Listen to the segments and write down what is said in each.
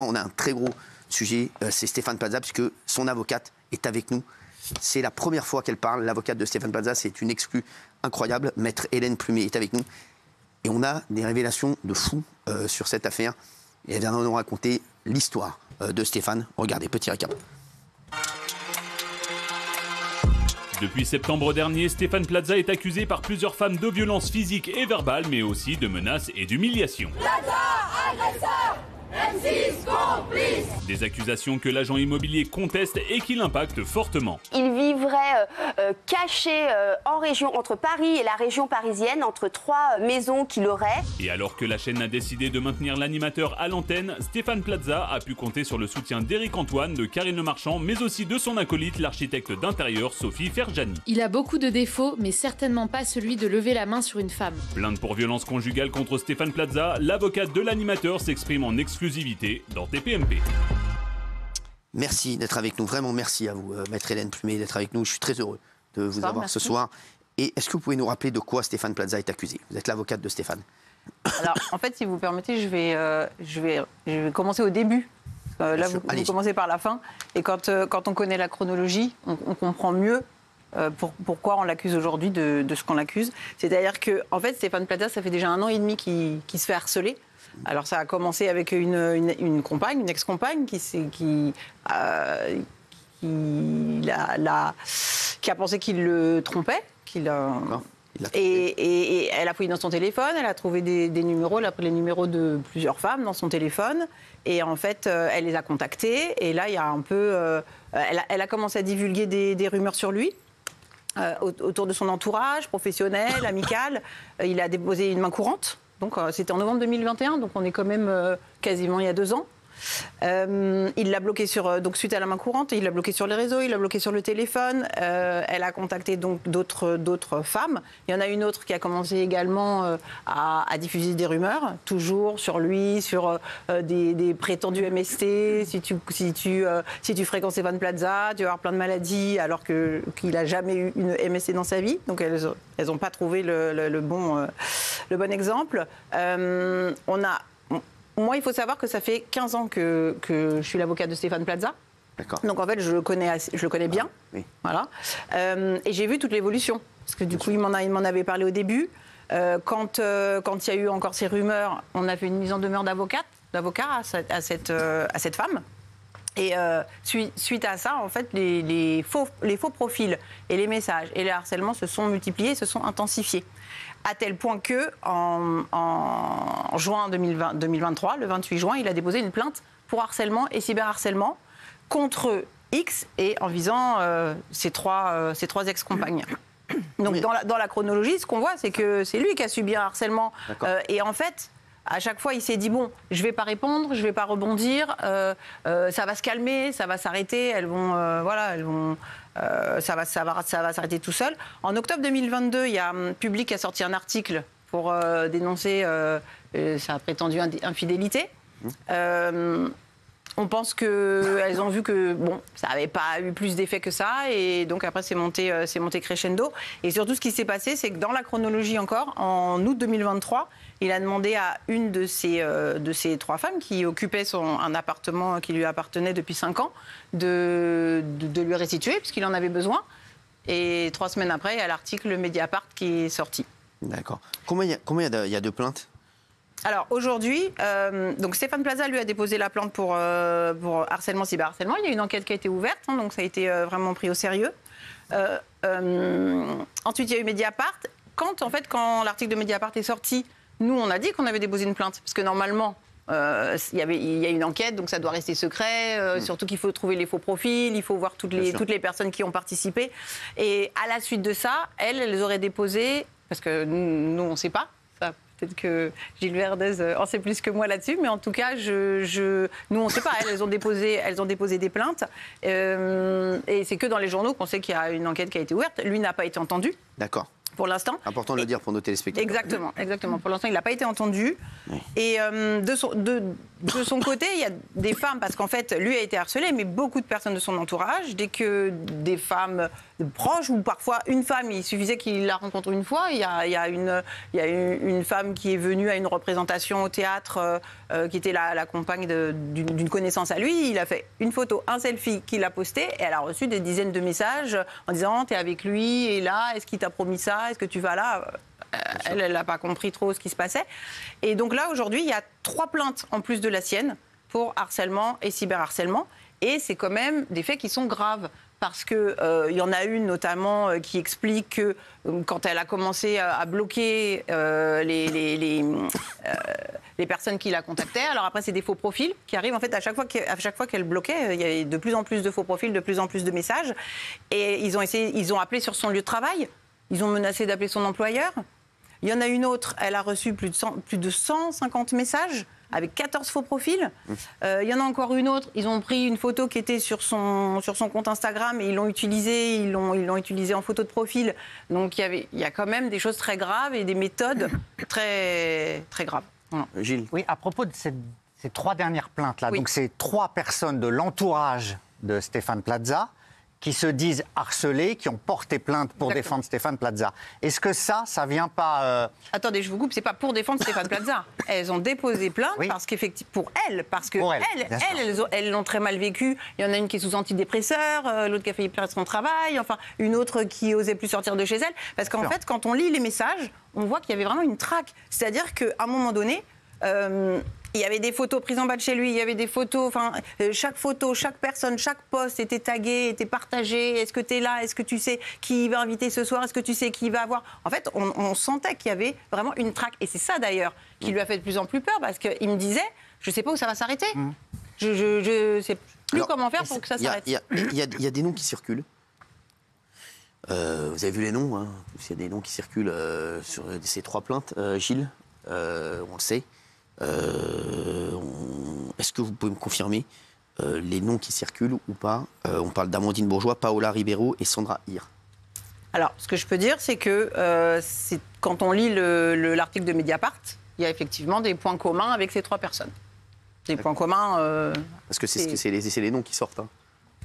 On a un très gros sujet, c'est Stéphane Plaza, puisque son avocate est avec nous. C'est la première fois qu'elle parle, l'avocate de Stéphane Plaza, c'est une exclue incroyable. Maître Hélène Plumet est avec nous. Et on a des révélations de fou sur cette affaire. Et elle vient de nous raconter l'histoire de Stéphane. Regardez, petit récap. Depuis septembre dernier, Stéphane Plaza est accusé par plusieurs femmes de violences physiques et verbales, mais aussi de menaces et d'humiliation. Plaza, agresseur, M6, complice. Des accusations que l'agent immobilier conteste et qui l'impactent fortement. Il vivrait caché en région, entre Paris et la région parisienne, entre 3 maisons qu'il aurait. Et alors que la chaîne a décidé de maintenir l'animateur à l'antenne, Stéphane Plaza a pu compter sur le soutien d'Éric Antoine, de Karine Le Marchand, mais aussi de son acolyte, l'architecte d'intérieur Sophie Ferjani. Il a beaucoup de défauts, mais certainement pas celui de lever la main sur une femme. Plainte pour violence conjugale contre Stéphane Plaza, l'avocate de l'animateur s'exprime en exclusivité dans TPMP. Merci d'être avec nous, vraiment merci à vous, Maître Hélène Plumet, d'être avec nous. Je suis très heureux de vous avoir ce soir. Et est-ce que vous pouvez nous rappeler de quoi Stéphane Plaza est accusé? Vous êtes l'avocate de Stéphane. Alors, en fait, si vous permettez, je vais commencer au début. Là, vous commencez par la fin. Et quand on connaît la chronologie, on comprend mieux pourquoi on l'accuse aujourd'hui de ce qu'on l'accuse. C'est-à-dire que, en fait, Stéphane Plaza, ça fait déjà 1 an et demi qu'il se fait harceler. Alors ça a commencé avec une compagne, une ex-compagne qui a pensé qu'il le trompait, et elle a fouillé dans son téléphone, elle a trouvé des numéros, elle a pris les numéros de plusieurs femmes dans son téléphone, et en fait elle les a contactées, et là il y a un peu, elle a commencé à divulguer des rumeurs sur lui. Autour de son entourage, professionnel, amical. Il a déposé une main courante. Donc c'était en novembre 2021, donc on est quand même quasiment il y a 2 ans. Il l'a bloqué donc suite à la main courante, il l'a bloqué sur les réseaux, il l'a bloqué sur le téléphone. Elle a contacté donc d'autres femmes. Il y en a une autre qui a commencé également à diffuser des rumeurs, toujours sur lui, sur des prétendus MST. Si tu fréquentes Stéphane Plaza, tu vas avoir plein de maladies, alors qu'il n'a jamais eu une MST dans sa vie. Donc elles n'ont pas trouvé le bon exemple. Moi, il faut savoir que ça fait 15 ans que je suis l'avocate de Stéphane Plaza. D'accord. Donc, en fait, je le connais bien. Oui. Voilà. Et j'ai vu toute l'évolution. Parce que, du coup, il m'en avait parlé au début. Quand il y a eu encore ces rumeurs, on a fait une mise en demeure d'avocat à cette femme. Et suite à ça, en fait, les faux profils et les messages et les harcèlements se sont multipliés, se sont intensifiés. À tel point que en juin 2023, le 28 juin, il a déposé une plainte pour harcèlement et cyberharcèlement contre X et en visant ses trois ex-compagnes. Donc oui. dans la chronologie, ce qu'on voit, c'est que c'est lui qui a subi un harcèlement. Et en fait, à chaque fois, il s'est dit, bon, je ne vais pas répondre, je ne vais pas rebondir, ça va se calmer, ça va s'arrêter, ça va s'arrêter tout seul. En octobre 2022, il y a Public qui a sorti un article pour dénoncer sa prétendue infidélité. On pense qu'elles ont vu que ça n'avait pas eu plus d'effet que ça, et donc après c'est monté crescendo. Et surtout, ce qui s'est passé, c'est que dans la chronologie encore, en août 2023, il a demandé à une de ces 3 femmes qui occupait un appartement qui lui appartenait depuis 5 ans de lui restituer, puisqu'il en avait besoin. Et 3 semaines après, il y a l'article Mediapart qui est sorti. D'accord. Combien il y a de plaintes? Alors aujourd'hui, donc Stéphane Plaza lui a déposé la plainte pour harcèlement, cyberharcèlement. Il y a une enquête qui a été ouverte, donc ça a été vraiment pris au sérieux. Ensuite, il y a eu Mediapart. Quand l'article de Mediapart est sorti, nous on a dit qu'on avait déposé une plainte, parce que normalement il y a une enquête, donc ça doit rester secret. Surtout qu'il faut trouver les faux profils, il faut voir toutes les personnes qui ont participé. Et à la suite de ça, elles auraient déposé, parce que nous on ne sait pas. Peut-être que Gilles Verdez en sait plus que moi là-dessus, mais en tout cas, nous, on ne sait pas. Elles ont déposé des plaintes. Et c'est que dans les journaux qu'on sait qu'il y a une enquête qui a été ouverte. Lui n'a pas été entendu. D'accord. pour l'instant. Important de le dire pour nos téléspectateurs. Exactement. Pour l'instant, il n'a pas été entendu. Oui. Et de son côté, il y a des femmes, parce qu'en fait, lui a été harcelé, mais beaucoup de personnes de son entourage, dès que des femmes proches, ou parfois une femme, il suffisait qu'il la rencontre une fois. Il y a une femme qui est venue à une représentation au théâtre, qui était la compagne d'une connaissance à lui. Il a fait une photo, un selfie qu'il a posté, et elle a reçu des dizaines de messages en disant « T'es avec lui, et là, est-ce qu'il t'a promis ça ? Est-ce que tu vas là ?» Elle n'a pas compris trop ce qui se passait. Et donc là, aujourd'hui, il y a 3 plaintes en plus de la sienne pour harcèlement et cyberharcèlement. Et c'est quand même des faits qui sont graves. Parce qu'il y en a une notamment qui explique que quand elle a commencé à bloquer les personnes qui la contactaient, alors après c'est des faux profils qui arrivent en fait à chaque fois qu'elle bloquait, il y a de plus en plus de faux profils, de plus en plus de messages. Et ils ont appelé sur son lieu de travail, ils ont menacé d'appeler son employeur. Il y en a une autre, elle a reçu plus de 150 messages avec 14 faux profils. Il y en a encore une autre, ils ont pris une photo qui était sur son compte Instagram et ils l'ont utilisée en photo de profil. Donc il y a quand même des choses très graves et des méthodes très, très graves. Voilà. Gilles. Oui, à propos de ces 3 dernières plaintes-là, donc c'est 3 personnes de l'entourage de Stéphane Plaza qui se disent harcelés, qui ont porté plainte pour défendre Stéphane Plaza. Est-ce que ça vient pas... Attendez, je vous coupe, c'est pas pour défendre Stéphane Plaza. Elles ont déposé plainte parce qu'effectivement, pour elles, parce que elles l'ont très mal vécu. Il y en a une qui est sous antidépresseur, l'autre qui a failli perdre son travail, enfin une autre qui osait plus sortir de chez elle. Parce qu'en fait, quand on lit les messages, on voit qu'il y avait vraiment une traque. C'est-à-dire qu'à un moment donné, il y avait des photos prises en bas de chez lui, il y avait des photos, chaque photo, chaque personne, chaque post était tagué, était partagé. Est-ce que tu es là ? Est-ce que tu sais qui il va inviter ce soir ? Est-ce que tu sais qui il va avoir ? En fait, on sentait qu'il y avait vraiment une traque. Et c'est ça d'ailleurs qui lui a fait de plus en plus peur parce qu'il me disait, je ne sais pas où ça va s'arrêter. Je ne sais plus comment faire pour que ça s'arrête. Il y a des noms qui circulent. Vous avez vu les noms, hein. Il y a des noms qui circulent sur ces 3 plaintes. Gilles, on le sait. Est-ce que vous pouvez me confirmer les noms qui circulent ou pas? On parle d'Amandine Bourgeois, Paola Ribeiro et Sandra Hir. Alors, ce que je peux dire, c'est que quand on lit l'article de Mediapart, il y a effectivement des points communs avec ces 3 personnes. Des points communs... Parce que c'est les noms qui sortent. Hein.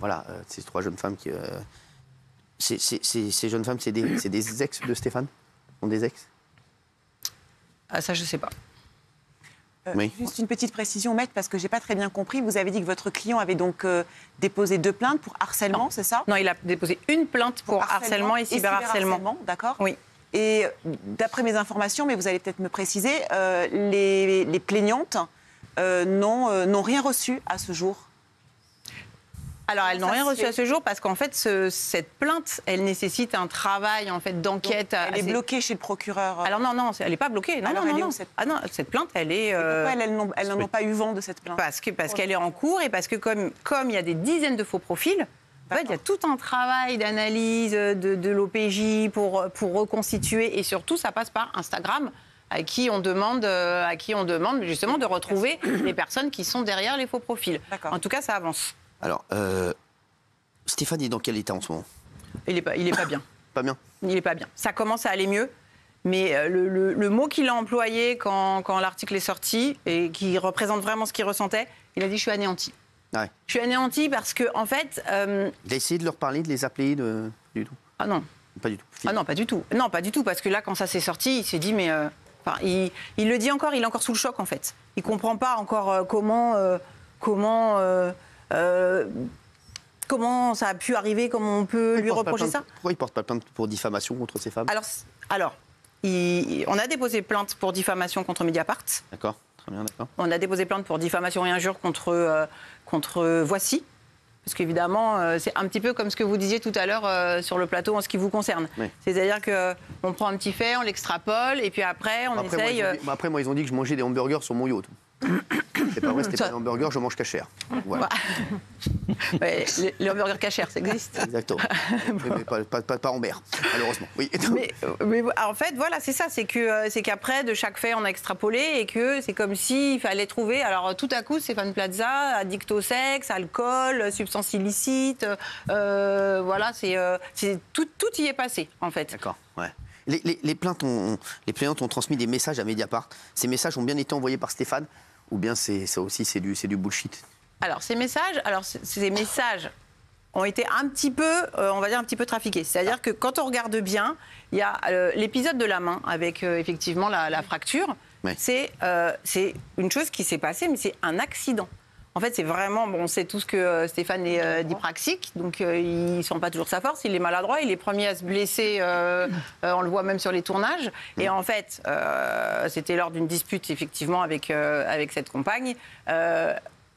Voilà, ces 3 jeunes femmes qui... Ces jeunes femmes, c'est des ex de Stéphane? Sont des ex? Ah, ça, je ne sais pas. Oui. Juste une petite précision, maître, parce que je n'ai pas très bien compris. Vous avez dit que votre client avait donc déposé 2 plaintes pour harcèlement, c'est ça? Non, il a déposé une plainte pour harcèlement et cyberharcèlement. D'accord. Oui. Et d'après mes informations, mais vous allez peut-être me préciser, les plaignantes n'ont rien reçu à ce jour. Alors, elles n'ont rien reçu à ce jour parce qu'en fait, cette plainte, elle nécessite un travail en fait d'enquête. Elle est bloquée chez le procureur. Alors non, elle n'est pas bloquée. Non, alors elle est où cette... Ah non, cette plainte, elle est. Pourquoi elles n'en ont pas eu vent de cette plainte? Parce qu'elle est en cours et parce que comme il y a des dizaines de faux profils. En fait, il y a tout un travail d'analyse de l'OPJ pour reconstituer et surtout, ça passe par Instagram. À qui on demande justement de retrouver les personnes qui sont derrière les faux profils. En tout cas, ça avance. Alors, Stéphane est dans quel état en ce moment? Il est pas bien. Pas bien? Il est pas bien. Ça commence à aller mieux, mais le mot qu'il a employé quand l'article est sorti et qui représente vraiment ce qu'il ressentait, il a dit « je suis anéanti ». Ouais. Je suis anéanti parce que, en fait... Il a essayé de leur parler, de les appeler, du tout? Ah non. Pas du tout. Ah non, pas du tout. Non, pas du tout, parce que là, quand ça s'est sorti, il s'est dit, mais... il le dit encore, il est encore sous le choc, en fait. Il comprend pas encore comment ça a pu arriver, comment on peut lui reprocher ça. Pourquoi il ne porte pas plainte pour diffamation contre ces femmes? Alors on a déposé plainte pour diffamation contre Mediapart. D'accord, très bien, d'accord. On a déposé plainte pour diffamation et injure contre Voici. Parce qu'évidemment, c'est un petit peu comme ce que vous disiez tout à l'heure sur le plateau en ce qui vous concerne. Oui. C'est-à-dire qu'on prend un petit fait, on l'extrapole, et puis après, on essaye... Après, moi, ils ont dit que je mangeais des hamburgers sur mon yacht. C'est pas vrai, c'était pas un hamburger, je mange cachère. Voilà. Ouais, les hamburgers cachères, ça existe. Exactement. Mais pas en mer, malheureusement. Oui. Mais en fait, voilà, c'est ça. C'est qu'après, de chaque fait, on a extrapolé et que c'est comme s'il fallait trouver. Alors, tout à coup, Stéphane Plaza, addict au sexe, alcool, substances illicites. Voilà, tout y est passé, en fait. D'accord, ouais. Les plaignantes ont transmis des messages à Mediapart. Ces messages ont bien été envoyés par Stéphane ou bien ça aussi c'est du bullshit? Alors ces messages ont été un petit peu, on va dire un petit peu trafiqués. C'est-à-dire que quand on regarde bien, il y a l'épisode de la main avec effectivement la fracture. Ouais. C'est une chose qui s'est passée, mais c'est un accident. En fait, c'est vraiment, bon, on sait tous que Stéphane est dipraxique, donc il ne sent pas toujours sa force, il est maladroit, il est premier à se blesser, on le voit même sur les tournages. Et en fait, c'était lors d'une dispute, effectivement, avec cette compagne.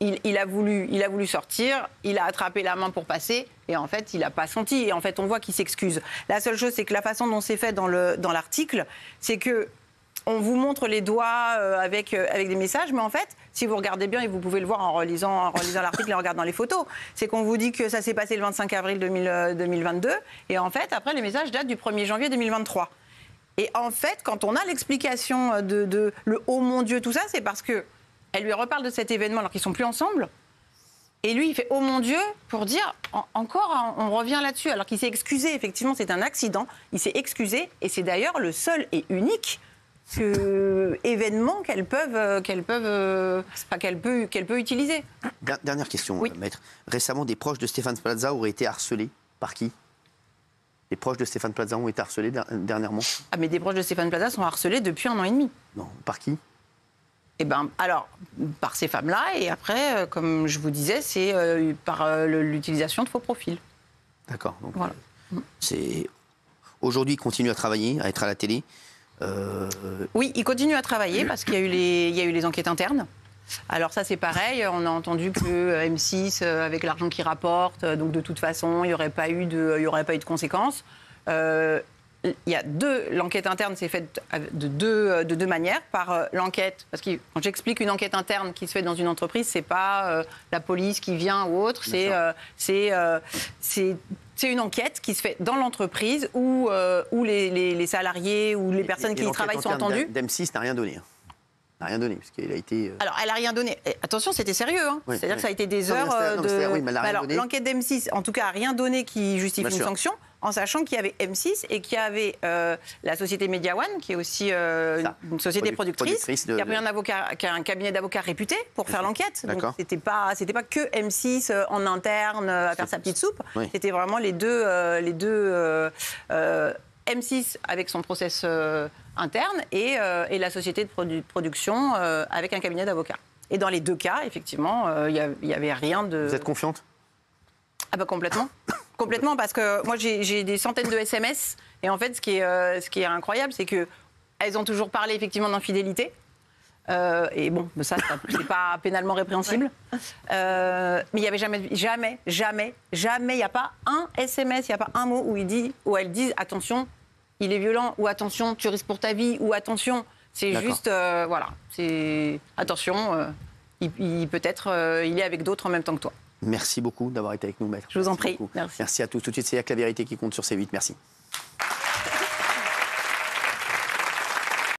Il a voulu sortir, il a attrapé la main pour passer, et en fait, il n'a pas senti. Et en fait, on voit qu'il s'excuse. La seule chose, c'est que la façon dont c'est fait dans l'article, c'est que on vous montre les doigts avec des messages, mais en fait, si vous regardez bien, et vous pouvez le voir en relisant l'article et en regardant les photos, c'est qu'on vous dit que ça s'est passé le 25 avril 2022, et en fait, après, les messages datent du 1er janvier 2023. Et en fait, quand on a l'explication de le « oh mon Dieu », tout ça, c'est parce que elle lui reparle de cet événement alors qu'ils ne sont plus ensemble. Et lui, il fait « oh mon Dieu » pour dire encore, on revient là-dessus. Alors qu'il s'est excusé, effectivement, c'est un accident. Il s'est excusé et c'est d'ailleurs le seul et unique événement qu'elle peut utiliser. Dernière question, Oui. maître. Récemment, des proches de Stéphane Plaza auraient été harcelés. Par qui? Les proches de Stéphane Plaza ont été harcelés dernièrement? Ah, mais des proches de Stéphane Plaza sont harcelés depuis 1 an et demi. Non. Par qui? Eh ben, alors, par ces femmes-là, et après, comme je vous disais, c'est par l'utilisation de faux profils. D'accord. Donc, Voilà. Aujourd'hui, il continue à travailler, à être à la télé. Oui, il continue à travailler parce qu'il y a eu les enquêtes internes. Alors ça, c'est pareil. On a entendu que M6, avec l'argent qu'il rapporte, donc de toute façon, il n'y aurait pas eu de conséquences. L'enquête interne s'est faite de deux manières. Par l'enquête, parce que quand j'explique une enquête interne qui se fait dans une entreprise, c'est pas la police qui vient ou autre, c'est une enquête qui se fait dans l'entreprise où les salariés ou les personnes qui y travaillent sont entendues. d'M6 n'a rien donné. N'a rien donné, parce qu'il a été... Alors, elle n'a rien donné. Et attention, c'était sérieux. Hein. Oui, C'est-à-dire oui. que ça a été des Non, mais heures de... oui, mais elle a rien donné. L'enquête d'M6, en tout cas, n'a rien donné qui justifie Bien une sûr. sanction, en sachant qu'il y avait M6 et qu'il y avait la société Media One, qui est aussi une société productrice qui a pris un avocat, qui a un cabinet d'avocats réputé pour faire l'enquête. Donc, D'accord. c'était pas que M6 en interne à faire sa petite soupe. Oui. C'était vraiment les deux M6 avec son process interne et la société de production avec un cabinet d'avocats. Et dans les deux cas, effectivement, il y avait rien de... Vous êtes confiante? Ah bah complètement. Complètement, parce que moi, j'ai des centaines de SMS. Et en fait, ce qui est incroyable, c'est qu'elles ont toujours parlé, effectivement, d'infidélité. Et bon, ça c'est pas pénalement répréhensible. Mais il n'y avait jamais, il n'y a pas un SMS, il n'y a pas un mot où elles disent attention, il est violent, ou attention, tu risques pour ta vie, ou attention. C'est D'accord. juste, voilà, c'est attention, il peut-être, il est avec d'autres en même temps que toi. Merci beaucoup d'avoir été avec nous, maître. Je vous en Merci prie. beaucoup. Merci. Merci à tous. Tout de suite, c'est la vérité qui compte sur C8. Merci.